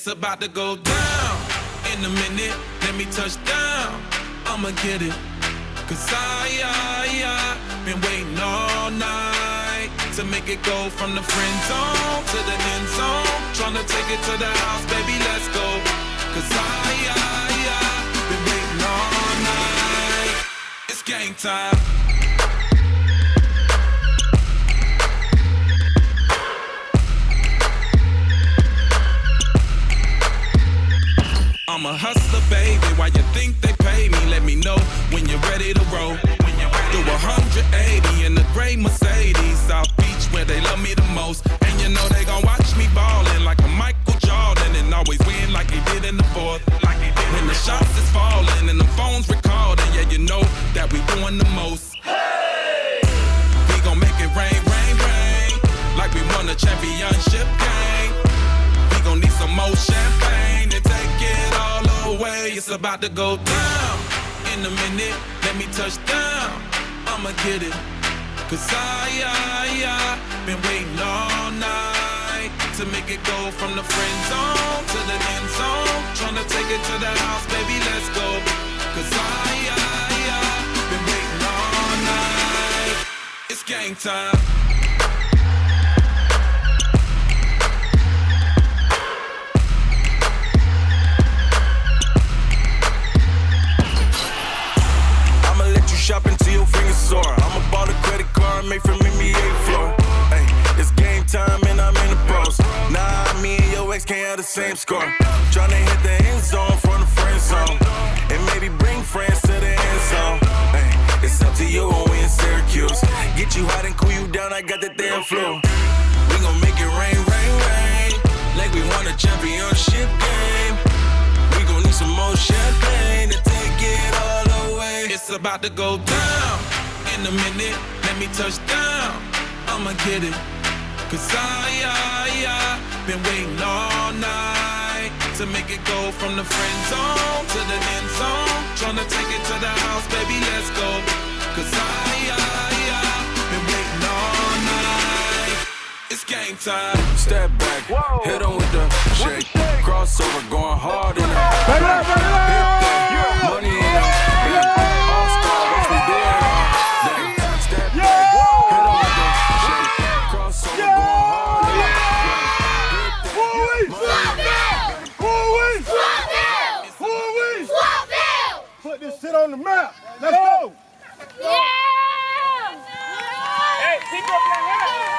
It's about to go down. In a minute, let me touch down. I'ma get it. Cause I been waiting all night to make it go from the friend zone to the end zone. Tryna take it to the house, baby, let's go. Cause I been waiting all night. It's game time. I'm a hustler, baby. Why you think they pay me? Let me know when you're ready to roll. Do 180 in the gray Mercedes, South Beach, where they love me the most. And you know they gon' watch me ballin' like a Michael Jordan and always win like he did in the fourth. When the shots is falling and the phones recording, yeah, you know that we doing the most. Hey! We gon' make it rain, rain, rain, like we won a championship game. We gon' need some more champagne to take it all away. It's about to go down. In a minute, let me touch down. I'ma get it. Cause I been waiting all night to make it go from the friend zone to the end zone. Tryna take it to the house, baby, let's go. Cause I been waiting all night. It's game time. Shop until your fingers sore. I'ma bought a credit card made from NBA floor. Hey, it's game time and I'm in the pros. Nah, me and your ex can't have the same score. Tryna hit the end zone from the friend zone, and maybe bring friends to the end zone. Hey, it's up to you when we in Syracuse. Get you hot and cool you down. I got that damn flu. We gon' make it rain, rain, rain, like we won a championship game. We gon' need some more champagne to take it all away. It's about to go down. In a minute, let me touch down. I'ma get it. Cause I been waiting all night to make it go from the friend zone to the end zone. Tryna take it to the house, baby, let's go. Cause I been waiting all night. It's game time. Step back, whoa. Hit him with the shake. Crossover, going hard in the money in the all-star, watch me do it all day. Step back, hit him with the shake. Crossover, going hard in the Swampville! Put this shit on the map. Let's go! Yeah! Hey, keep up your hands!